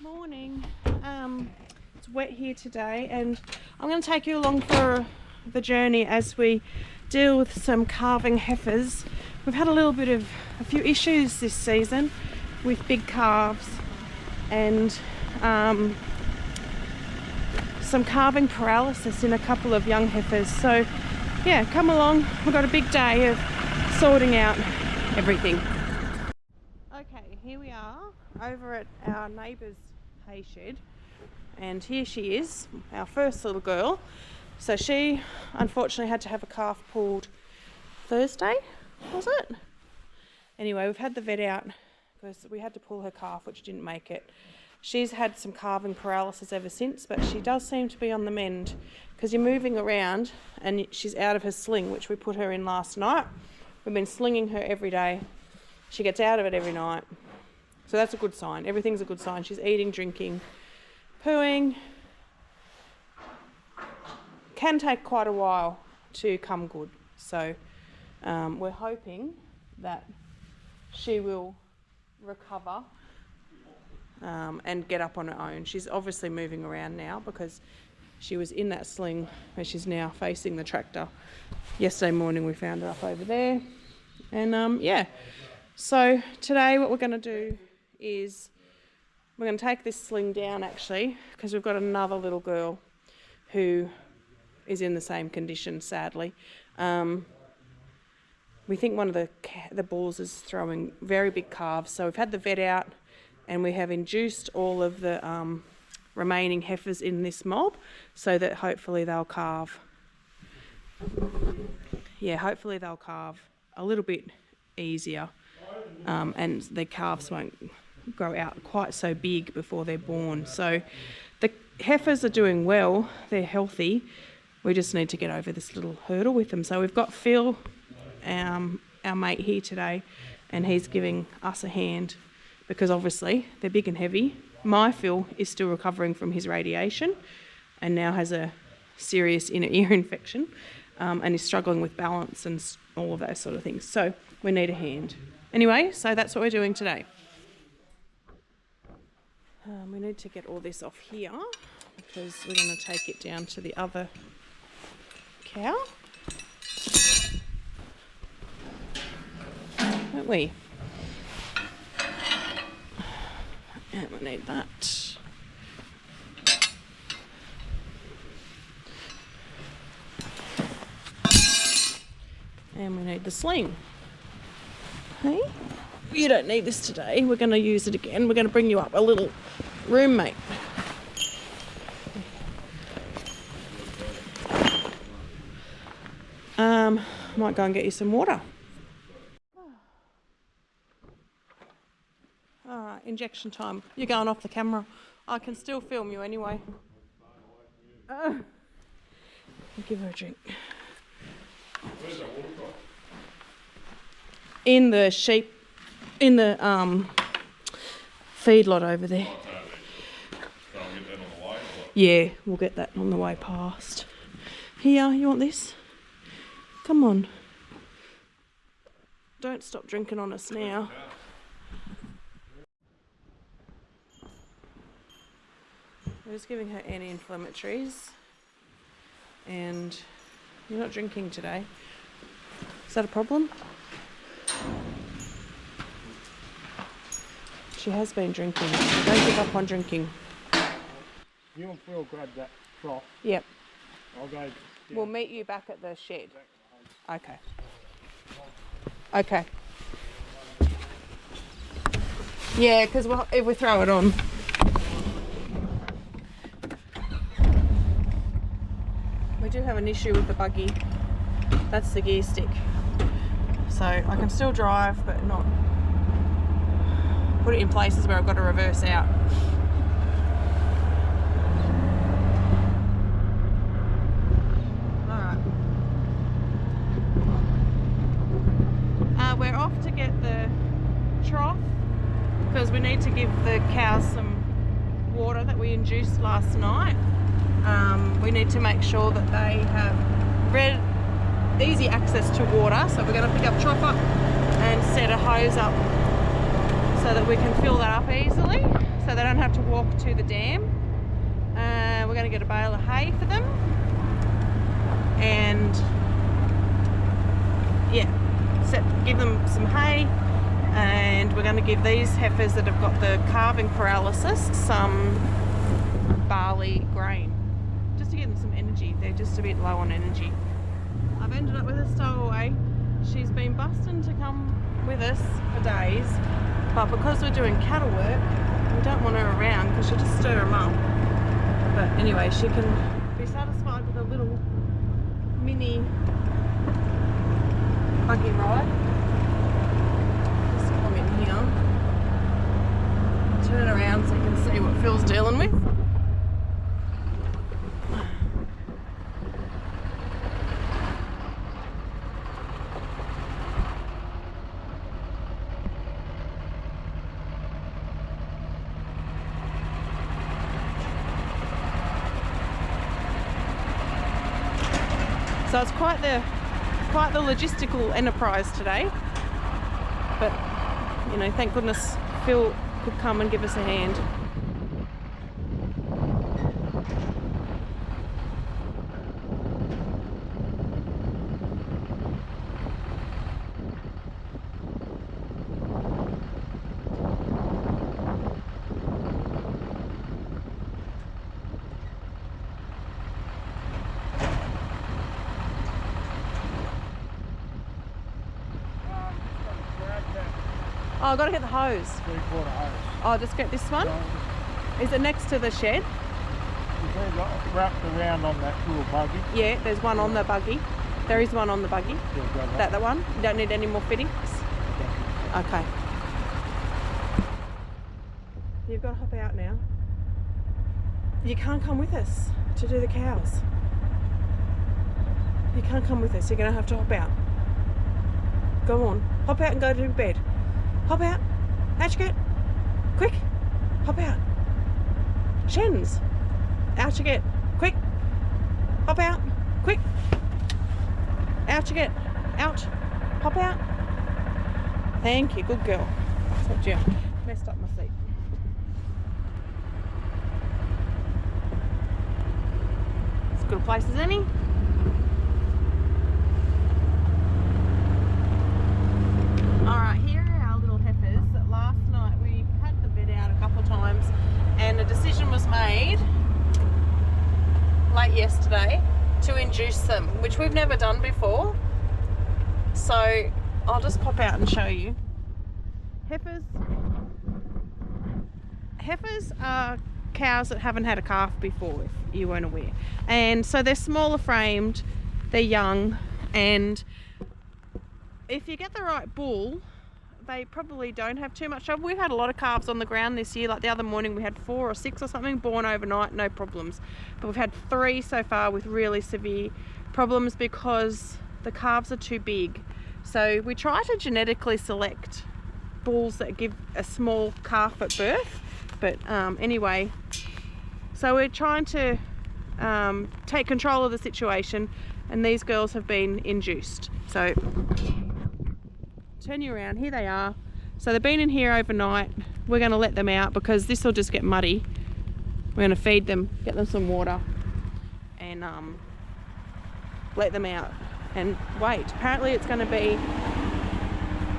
Morning. It's wet here today and I'm going to take you along for the journey as we deal with some calving heifers. We've had a few issues this season with big calves and some calving paralysis in a couple of young heifers. So yeah, come along. We've got a big day of sorting out everything. Okay, here we are over at our neighbour's hay shed, and here she is, our first little girl. So she unfortunately had to have a calf pulled Thursday, was it? Anyway, we've had the vet out because we had to pull her calf, which didn't make it. She's had some calving paralysis ever since, but she does seem to be on the mend because you're moving around and she's out of her sling, which we put her in last night. We've been slinging her every day. She gets out of it every night. So that's a good sign. Everything's a good sign. She's eating, drinking, pooing. Can take quite a while to come good. So we're hoping that she will recover and get up on her own. She's obviously moving around now because she was in that sling where she's now facing the tractor. Yesterday morning we found her up over there. And yeah, so today what we're going to do is we're going to take this sling down actually because we've got another little girl who is in the same condition, sadly. We think one of the bulls is throwing very big calves, so we've had the vet out and we have induced all of the remaining heifers in this mob so that hopefully they'll calve. Yeah, hopefully they'll calve a little bit easier and the calves won't grow out quite so big before they're born. So the heifers are doing well, they're healthy. We just need to get over this little hurdle with them. So we've got Phil, our mate here today, and he's giving us a hand because obviously they're big and heavy. My Phil is still recovering from his radiation and now has a serious inner ear infection and is struggling with balance and all of those sort of things. So we need a hand. Anyway, so that's what we're doing today. We need to get all this off here because we're going to take it down to the other cow. Don't we? And we need that. And we need the sling. Hey? You don't need this today. We're going to use it again. We're going to bring you up a little roommate. Might go and get you some water. Alright, injection time. You're going off the camera. I can still film you anyway. I'll give her a drink. Where's that water from? In the feedlot over there. Try and get that on the way, or what? Yeah, we'll get that on the way past. Here, you want this? Come on. Don't stop drinking on us now. We're just giving her anti-inflammatories. And you're not drinking today. Is that a problem? She has been drinking. Don't give up on drinking. You and Phil grab that trough. Yep. I'll go. We'll meet you back at the shed. Okay. Okay. Yeah, because if we throw it on. We do have an issue with the buggy. That's the gear stick. So I can still drive, but not put it in places where I've got to reverse out. We're off to get the trough because we need to give the cows some water that we induced last night. We need to make sure that they have easy access to water, so we're going to pick up trough up and set a hose up so that we can fill that up easily so they don't have to walk walk to the dam. We're going to get a bale of hay for them. And yeah, give them some hay. And we're going to give these heifers that have got the calving paralysis some barley grain, just to give them some energy. They're just a bit low on energy. I've ended up with a stowaway. She's been busting to come with us for days, but because we're doing cattle work, we don't want her around because she'll just stir them up. But anyway, she can be satisfied with a little mini buggy ride. Turn around so you can see what Phil's dealing with. So it's quite the logistical enterprise today. But you know, thank goodness Phil could come and give us a hand. Oh, I've got to get the hose. 3/4 hose. Oh, just get this one? Is it next to the shed? You've already got wrapped around on that little buggy. Yeah, there's one on the buggy. There is one on the buggy. Yeah, grab that. That one? You don't need any more fittings? Okay. You've got to hop out now. You can't come with us to do the cows. You can't come with us. You're going to have to hop out. Go on. Hop out and go to bed. Hop out. Out you get. Quick. Hop out. Shens. Out you get. Quick. Hop out. Quick. Out you get. Out. Hop out. Thank you. Good girl. Except you messed up my seat. As good a place as any. Alright, here are our little heifers. Last night we had the vet out a couple of times and a decision was made late yesterday to induce them, which we've never done before. So I'll just pop out and show you. Heifers are cows that haven't had a calf before, if you weren't aware. And so they're smaller framed, they're young, and if you get the right bull, they probably don't have too much trouble. We've had a lot of calves on the ground this year. Like the other morning we had 4 or 6 or something born overnight, no problems. But we've had 3 so far with really severe problems because the calves are too big. So we try to genetically select bulls that give a small calf at birth. But anyway, so we're trying to take control of the situation, and these girls have been induced. So turn you around, here they are. So they've been in here overnight. We're going to let them out because this will just get muddy. We're going to feed them, get them some water, and let them out and wait. Apparently it's going to be,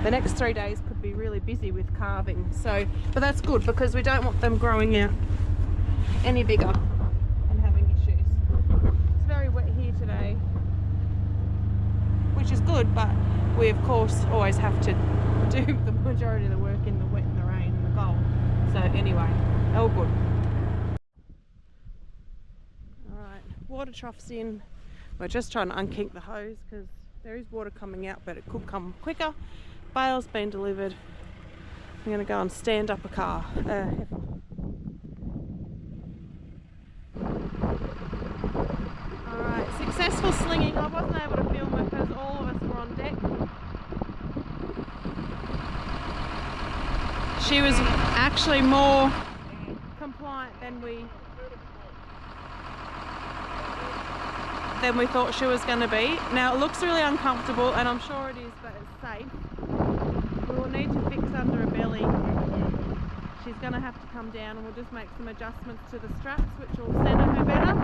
the next 3 days could be really busy with calving. So, but that's good because we don't want them growing out any bigger and having issues. It's very wet here today, which is good, but we of course always have to do the majority of the work in the wet and the rain and the cold. So anyway, all good. Alright, water trough's in. We're just trying to unkink the hose because there is water coming out, but it could come quicker. Bale's been delivered. I'm going to go and stand up a car. Alright, successful slinging. I wasn't able to film it because all of us were on deck. She was actually more compliant than we thought she was going to be. Now it looks really uncomfortable, and I'm sure it is, but it's safe. We will need to fix under a belly. she's going to have to come down, and we'll just make some adjustments to the straps, which will centre her better.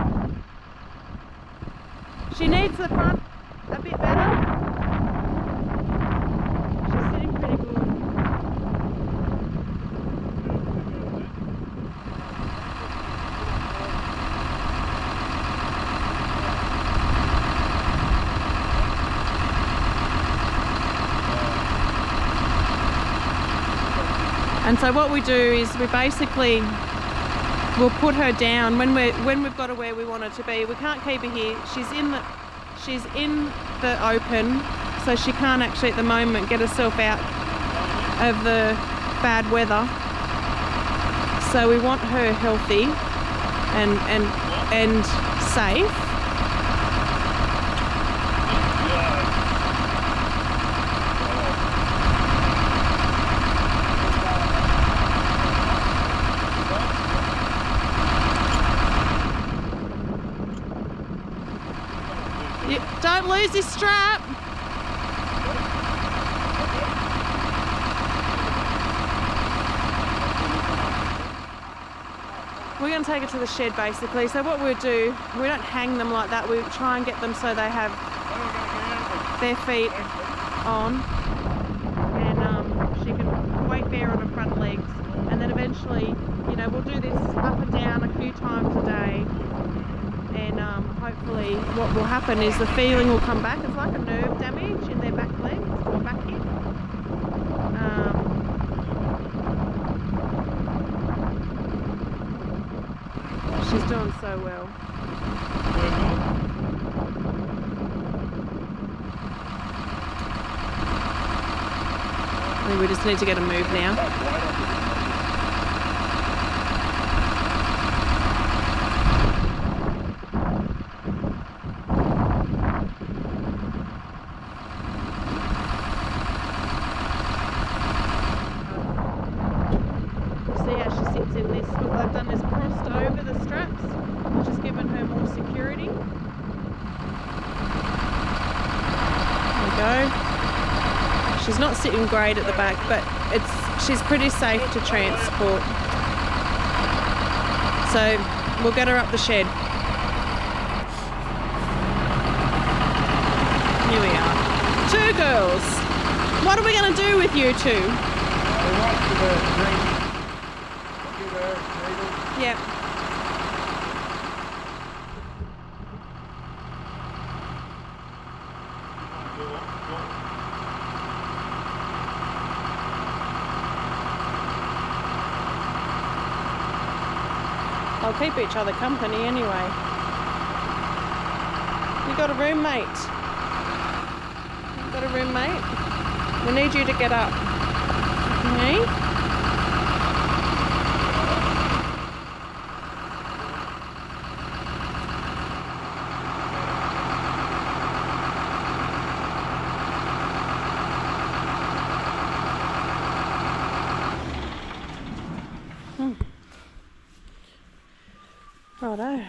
She needs the front a bit better. She's sitting pretty good. And so what we do is we basically will put her down when we've got her where we want her to be. We can't keep her here. She's in the open, so she can't actually at the moment get herself out of the bad weather. So we want her healthy and safe. Don't lose this strap. We're going to take it to the shed basically. So what we'll do, we don't hang them like that. We try and get them so they have their feet on, and she can weight bear on her front legs. And then eventually, you know, we'll do this up and down a few times a day. And hopefully what will happen is the feeling will come back. It's like a nerve damage in their back legs or back hip. She's doing so well. I think we just need to get a move now. She's not sitting great at the back, but she's pretty safe to transport. So we'll get her up the shed. Here we are. 2 girls. What are we going to do with you 2? Yep. They'll keep each other company anyway. You got a roommate? You got a roommate? We need you to get up. Okay? Righto.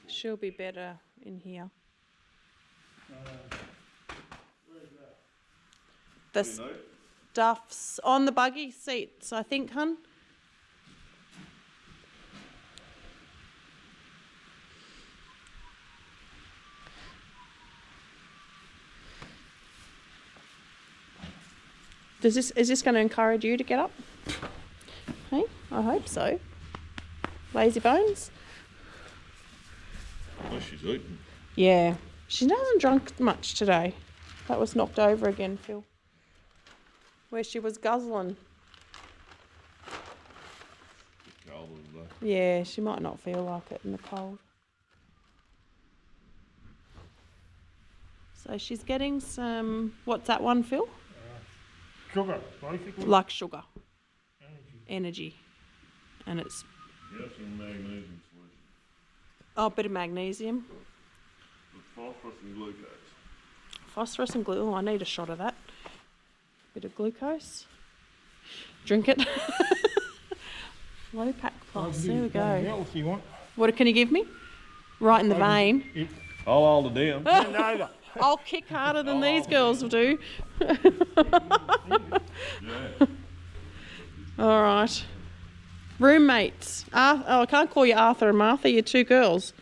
She'll be better in here. The stuff's on the buggy seats, I think, hun. Is this going to encourage you to get up? Hey, I hope so. Lazy bones? Well, she's eating. Yeah. She hasn't drunk much today. That was knocked over again, Phil. Where she was guzzling. It's cold, isn't it? Yeah, she might not feel like it in the cold. So she's getting some... What's that one, Phil? Sugar, basically. Like sugar. Energy. And it's... Yes, and magnesium solution. Oh, a bit of magnesium. With phosphorus and glucose. Phosphorus and glucose. Oh, I need a shot of that. Bit of glucose. Drink it. Low pack plus. There we go. You want? What can you give me? Right in the vein. I'll hold it down. Bend over. I'll kick harder than these girls will do. All right. Roommates. Oh, I can't call you Arthur and Martha. You're two girls.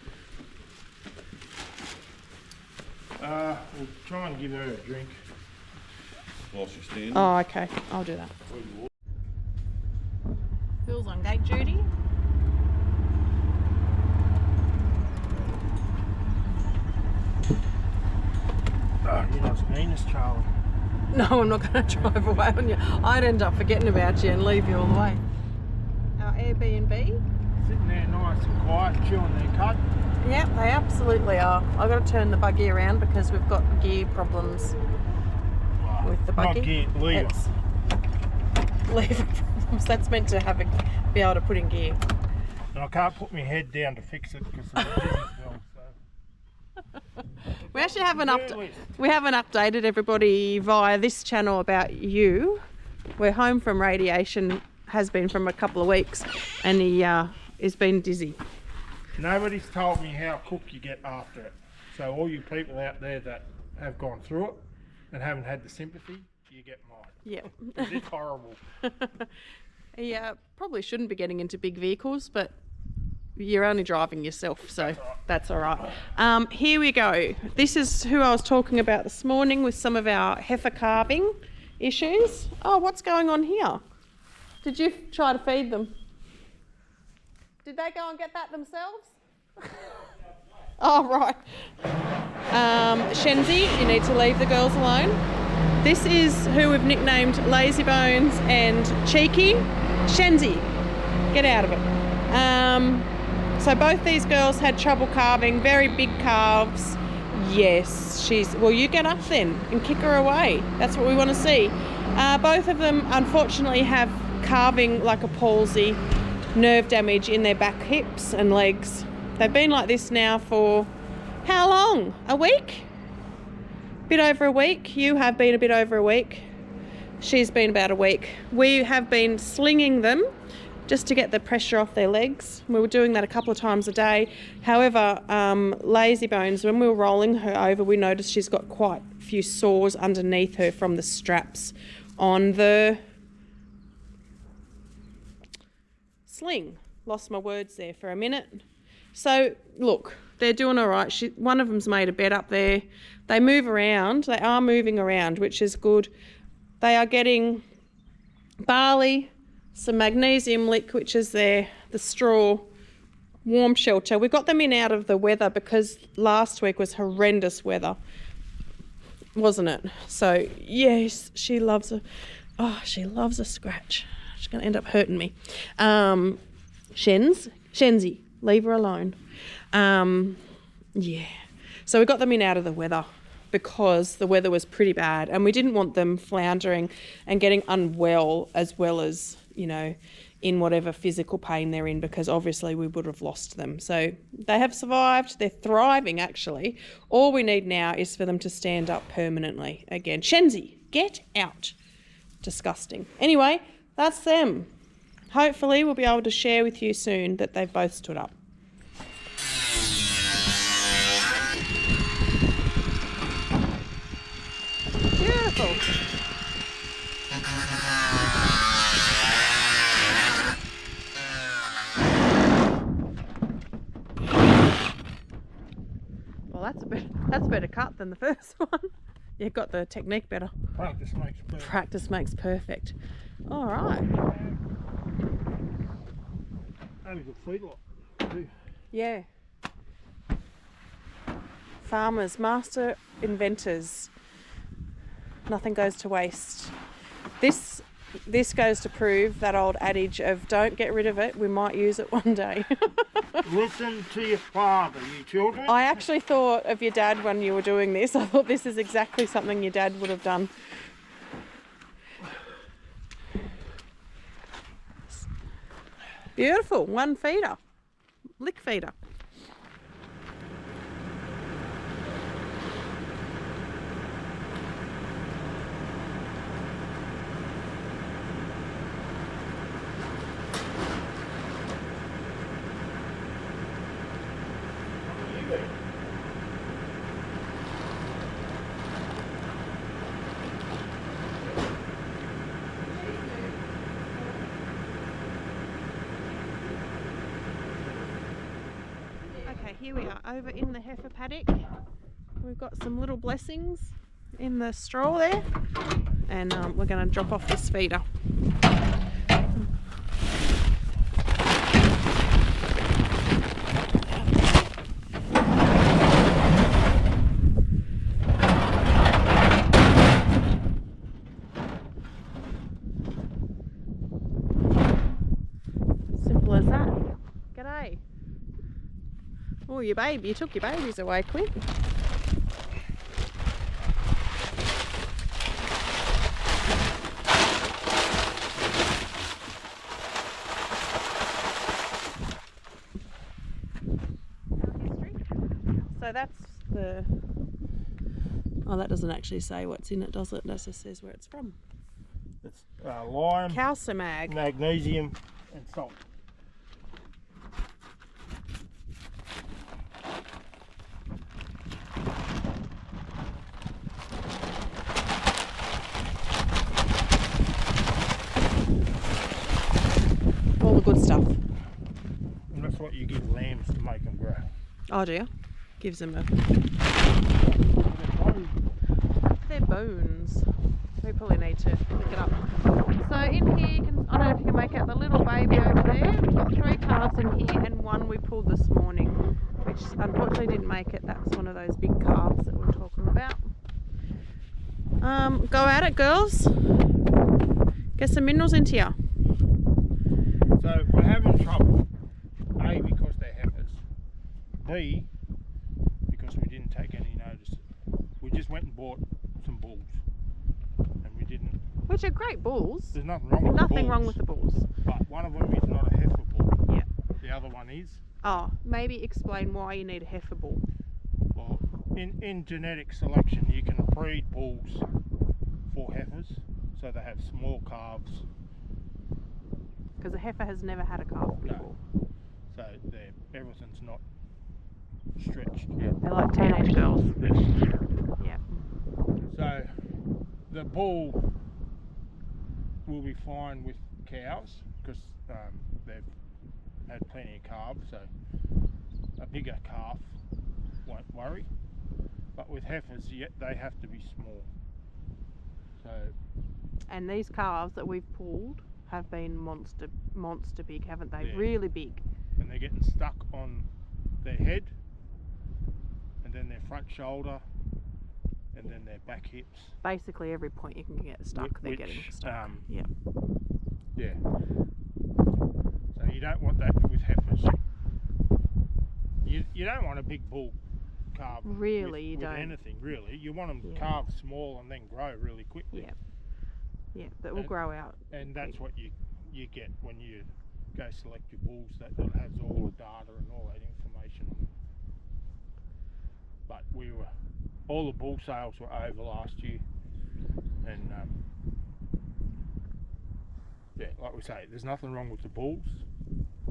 We'll try and give her a drink. While she's standing. Oh, okay. I'll do that. Phil's on gate duty. Oh, you're not as mean as Charlie. No, I'm not going to drive away on you. I'd end up forgetting about you and leave you all the way. Our Airbnb. Sitting there nice and quiet, chewing their cud. Yep, they absolutely are. I've got to turn the buggy around because we've got gear problems with the buggy. Not gear, lever. It's lever problems. That's meant to have be able to put in gear. And I can't put my head down to fix it because of the dizzy spell, so. We actually haven't we haven't updated everybody via this channel about you. We're home from radiation, has been from a couple of weeks, and he has been dizzy. Nobody's told me how cooked you get after it. So all you people out there that have gone through it and haven't had the sympathy, you get mine. Yeah. It's horrible. He probably shouldn't be getting into big vehicles, but you're only driving yourself, so that's all right. Here we go. This is who I was talking about this morning with some of our heifer calving issues. Oh, what's going on here? Did you try to feed them? Did they go and get that themselves? Oh, right. Shenzi, you need to leave the girls alone. This is who we've nicknamed Lazy Bones and Cheeky. Shenzi, get out of it. So both these girls had trouble calving, very big calves. Yes, well, you get up then and kick her away. That's what we want to see. Both of them, unfortunately, have calving like a palsy, nerve damage in their back hips and legs. They've been like this now for how long? A week? Bit over a week. You have been a bit over a week. She's been about a week. We have been slinging them just to get the pressure off their legs. We were doing that a couple of times a day. However, Lazy Bones, when we were rolling her over, we noticed she's got quite a few sores underneath her from the straps on the sling. Lost my words there for a minute. So look, they're doing all right. One of them's made a bed up there. They move around. They are moving around, which is good. They are getting barley, some magnesium lick, which is the straw warm shelter. We got them in out of the weather because last week was horrendous weather, wasn't it? So yes, she loves a scratch. She's going to end up hurting me. Shenzi, leave her alone. Yeah. So we got them in out of the weather because the weather was pretty bad and we didn't want them floundering and getting unwell as well as, you know, in whatever physical pain they're in, because obviously we would have lost them. So they have survived. They're thriving, actually. All we need now is for them to stand up permanently again. Shenzi, get out. Disgusting. Anyway, that's them. Hopefully we'll be able to share with you soon that they've both stood up. Beautiful. Well, that's a better cut than the first one. You got the technique better. Practice makes perfect. Practice makes perfect. All right. Only good feedlot too. Yeah. Farmers, master inventors. Nothing goes to waste. This goes to prove that old adage of don't get rid of it, we might use it one day. Listen to your father, you children. I actually thought of your dad when you were doing this. I thought this is exactly something your dad would have done. Beautiful, one feeder, lick feeder. Okay, here we are over in the heifer paddock. We've got some little blessings in the straw there, and we're going to drop off this feeder. Simple as that. G'day. Oh, your baby, you took your babies away quick. So that's the... Oh, that doesn't actually say what's in it, does it? That just says where it's from. It's lime, Calcimag. magnesium and salt. All the good stuff. And that's what you give lambs to make them grow. Oh dear. Gives them a... They're They're bones. We probably need to pick it up. So in here, you can, I don't know if you can make out the little baby over there. We've got 3 calves in here and one we pulled this morning, which unfortunately didn't make it. That's one of those big calves that we're talking about. Go at it, girls. Get some minerals into you. So we're having trouble, A, because they're heifers, B, because we didn't take any notice. We just went and bought some bulls, and we didn't. Which are great bulls. There's nothing wrong with Nothing the bulls. wrong with the bulls. But one of them is not a heifer bull. Yeah. The other one is. Oh, maybe explain why you need a heifer bull. Well, in genetic selection, you can breed bulls for heifers, so they have small calves. Because a heifer has never had a calf before. No. So everything's not stretched. Yeah, they're like teenage girls. Yeah. So the bull will be fine with cows because they've had plenty of calves, so a bigger calf won't worry. But with heifers, they have to be small. So. And these calves that we've pulled have been monster big, haven't they? Yeah. Really big. And they're getting stuck on their head, and then their front shoulder, and then their back hips. Basically every point you can get stuck, they're getting stuck. Yeah. Yeah. So you don't want that with heifers. You don't want a big bull calf. Really, you with don't. Anything really. You want them calved small and then grow really quickly. Yeah. Yeah, that will grow out. And that's what you get when you go select your bulls. That has all the data and all that information on them. But all the bull sales were over last year, and yeah, like we say, there's nothing wrong with the bulls.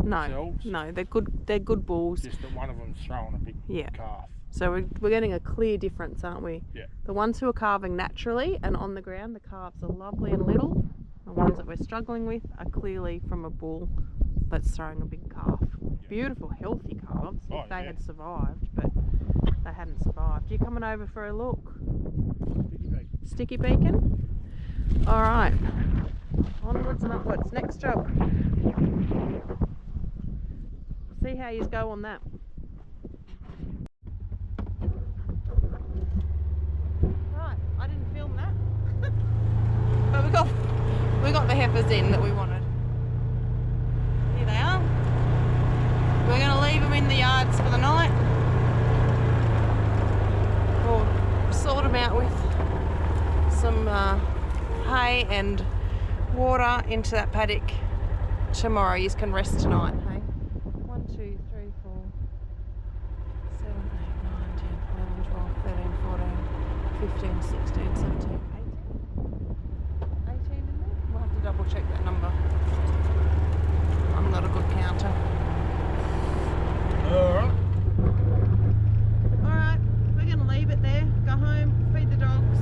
No, themselves. no, they're good. They're good bulls. Just that one of them's throwing a big calf. So we're getting a clear difference, aren't we? Yeah. The ones who are calving naturally and on the ground, the calves are lovely and little. The ones that we're struggling with are clearly from a bull that's throwing a big calf. Yeah. Beautiful, healthy calves if they yeah. had survived, but they hadn't survived. You coming over for a look? Sticky beacon? All right. Onwards and upwards. Next job. See how you go on that. Right, I didn't film that. But we got the heifers in that we wanted. Here they are. We're going to leave them in the yards for the night. We'll sort them out with some hay and water into that paddock tomorrow. You can rest tonight. Hey? 1, 2, 3, 4, 7, 8, 9, 10, 11, 12, 13, 14, 15, 16, 17, 18 in there? We'll have to double check that number. I'm not a good counter. Alright. Alright, we're going to leave it there, go home, feed the dogs.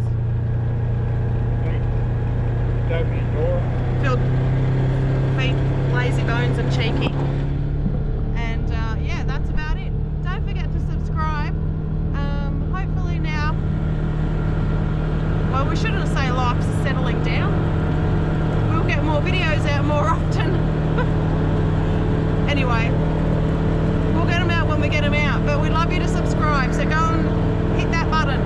Toby and Dora. Feed Lazy Bones and Cheeky. And yeah, that's about it. Don't shouldn't say life's settling down. We'll get more videos out more often. Anyway, we'll get them out when we get them out, but we'd love you to subscribe, so go and hit that button.